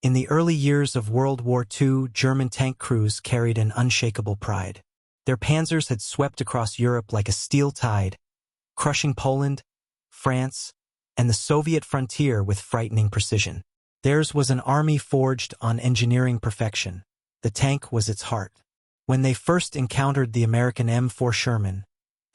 In the early years of World War II, German tank crews carried an unshakable pride. Their panzers had swept across Europe like a steel tide, crushing Poland, France, and the Soviet frontier with frightening precision. Theirs was an army forged on engineering perfection. The tank was its heart. When they first encountered the American M4 Sherman,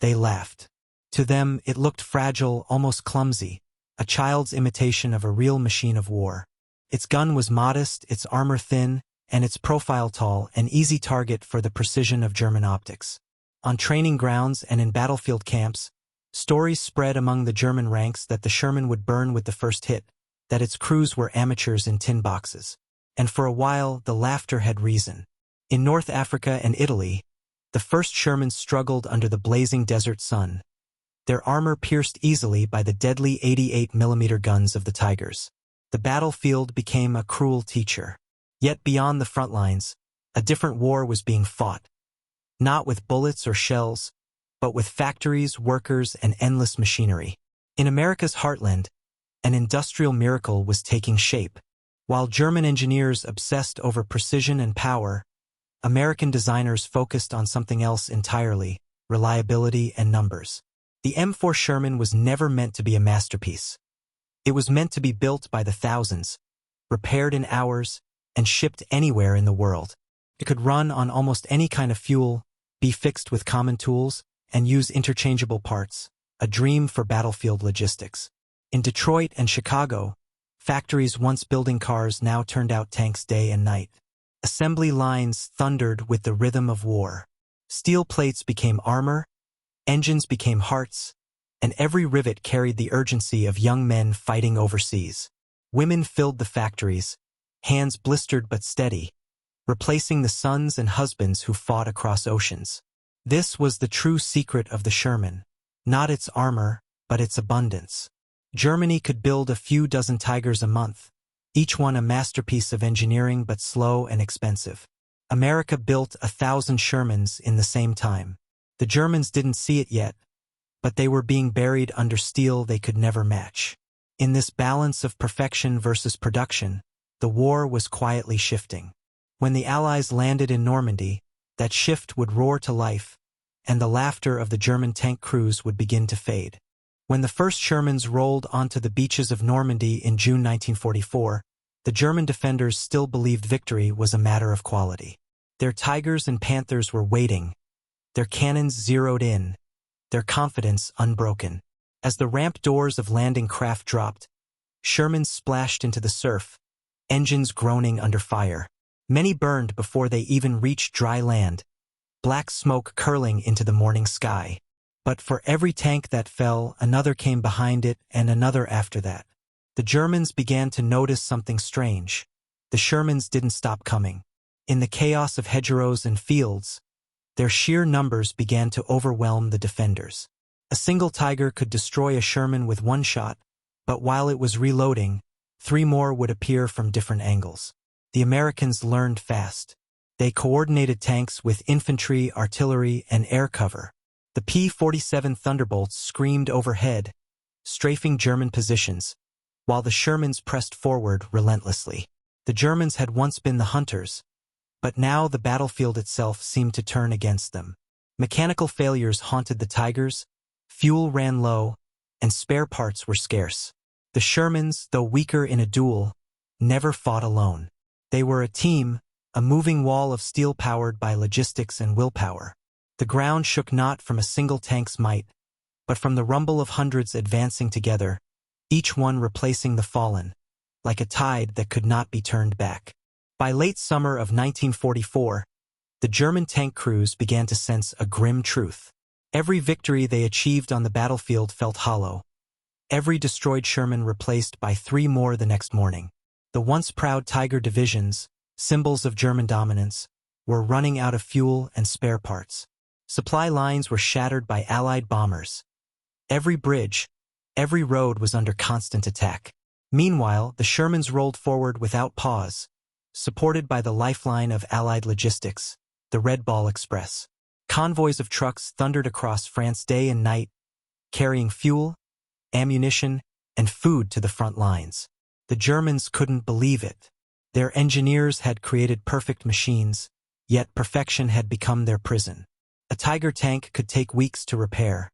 they laughed. To them, it looked fragile, almost clumsy, a child's imitation of a real machine of war. Its gun was modest, its armor thin, and its profile tall, an easy target for the precision of German optics. On training grounds and in battlefield camps, stories spread among the German ranks that the Sherman would burn with the first hit, that its crews were amateurs in tin boxes. And for a while, the laughter had reason. In North Africa and Italy, the first Shermans struggled under the blazing desert sun, their armor pierced easily by the deadly 88mm guns of the Tigers. The battlefield became a cruel teacher. Yet beyond the front lines, a different war was being fought. Not with bullets or shells, but with factories, workers, and endless machinery. In America's heartland, an industrial miracle was taking shape. While German engineers obsessed over precision and power, American designers focused on something else entirely: reliability and numbers. The M4 Sherman was never meant to be a masterpiece. It was meant to be built by the thousands, repaired in hours, and shipped anywhere in the world. It could run on almost any kind of fuel, be fixed with common tools, and use interchangeable parts, a dream for battlefield logistics. In Detroit and Chicago, factories once building cars now turned out tanks day and night. Assembly lines thundered with the rhythm of war. Steel plates became armor, engines became hearts, and every rivet carried the urgency of young men fighting overseas. Women filled the factories, hands blistered but steady, replacing the sons and husbands who fought across oceans. This was the true secret of the Sherman, not its armor, but its abundance. Germany could build a few dozen Tigers a month, each one a masterpiece of engineering but slow and expensive. America built 1,000 Shermans in the same time. The Germans didn't see it yet, but they were being buried under steel they could never match. In this balance of perfection versus production, the war was quietly shifting. When the Allies landed in Normandy, that shift would roar to life, and the laughter of the German tank crews would begin to fade. When the first Shermans rolled onto the beaches of Normandy in June 1944, the German defenders still believed victory was a matter of quality. Their Tigers and Panthers were waiting, their cannons zeroed in, their confidence unbroken. As the ramp doors of landing craft dropped, Shermans splashed into the surf, engines groaning under fire. Many burned before they even reached dry land, black smoke curling into the morning sky. But for every tank that fell, another came behind it and another after that. The Germans began to notice something strange. The Shermans didn't stop coming. In the chaos of hedgerows and fields, their sheer numbers began to overwhelm the defenders. A single Tiger could destroy a Sherman with one shot, but while it was reloading, 3 more would appear from different angles. The Americans learned fast. They coordinated tanks with infantry, artillery, and air cover. The P-47 Thunderbolts screamed overhead, strafing German positions, while the Shermans pressed forward relentlessly. The Germans had once been the hunters, but now the battlefield itself seemed to turn against them. Mechanical failures haunted the Tigers, fuel ran low, and spare parts were scarce. The Shermans, though weaker in a duel, never fought alone. They were a team, a moving wall of steel powered by logistics and willpower. The ground shook not from a single tank's might, but from the rumble of hundreds advancing together, each one replacing the fallen, like a tide that could not be turned back. By late summer of 1944, the German tank crews began to sense a grim truth. Every victory they achieved on the battlefield felt hollow. Every destroyed Sherman replaced by 3 more the next morning. The once proud Tiger divisions, symbols of German dominance, were running out of fuel and spare parts. Supply lines were shattered by Allied bombers. Every bridge, every road was under constant attack. Meanwhile, the Shermans rolled forward without pause, supported by the lifeline of Allied logistics, the Red Ball Express. Convoys of trucks thundered across France day and night, carrying fuel, ammunition, and food to the front lines. The Germans couldn't believe it. Their engineers had created perfect machines, yet perfection had become their prison. A Tiger tank could take weeks to repair.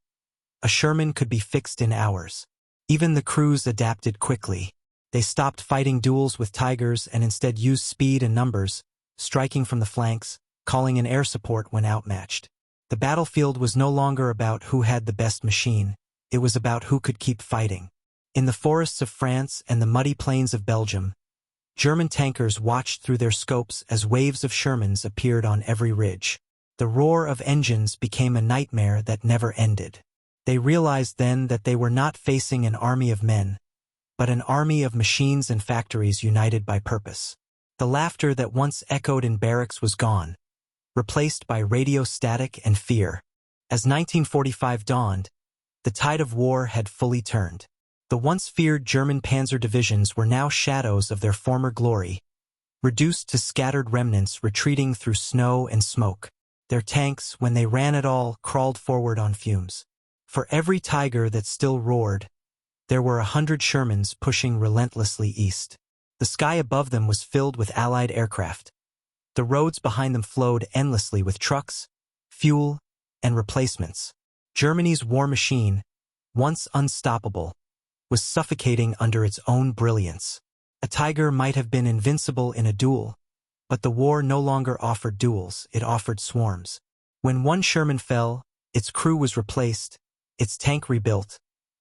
A Sherman could be fixed in hours. Even the crews adapted quickly. They stopped fighting duels with Tigers and instead used speed and numbers, striking from the flanks, calling in air support when outmatched. The battlefield was no longer about who had the best machine, it was about who could keep fighting. In the forests of France and the muddy plains of Belgium, German tankers watched through their scopes as waves of Shermans appeared on every ridge. The roar of engines became a nightmare that never ended. They realized then that they were not facing an army of men, but an army of machines and factories united by purpose. The laughter that once echoed in barracks was gone, replaced by radio static and fear. As 1945 dawned, the tide of war had fully turned. The once feared German panzer divisions were now shadows of their former glory, reduced to scattered remnants retreating through snow and smoke. Their tanks, when they ran at all, crawled forward on fumes. For every Tiger that still roared, there were 100 Shermans pushing relentlessly east. The sky above them was filled with Allied aircraft. The roads behind them flowed endlessly with trucks, fuel, and replacements. Germany's war machine, once unstoppable, was suffocating under its own brilliance. A Tiger might have been invincible in a duel, but the war no longer offered duels, it offered swarms. When one Sherman fell, its crew was replaced, its tank rebuilt,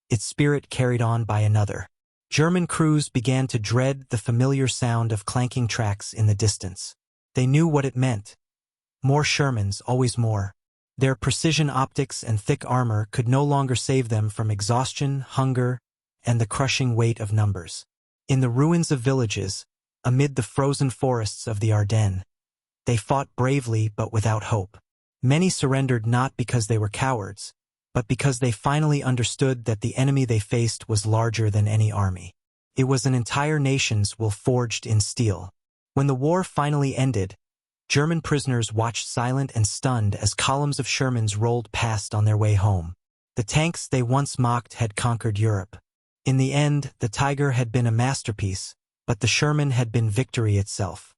its spirit carried on by another. German crews began to dread the familiar sound of clanking tracks in the distance. They knew what it meant. More Shermans, always more. Their precision optics and thick armor could no longer save them from exhaustion, hunger, and the crushing weight of numbers. In the ruins of villages, amid the frozen forests of the Ardennes, they fought bravely but without hope. Many surrendered not because they were cowards, but because they finally understood that the enemy they faced was larger than any army. It was an entire nation's will forged in steel. When the war finally ended, German prisoners watched silent and stunned as columns of Shermans rolled past on their way home. The tanks they once mocked had conquered Europe. In the end, the Tiger had been a masterpiece, but the Sherman had been victory itself.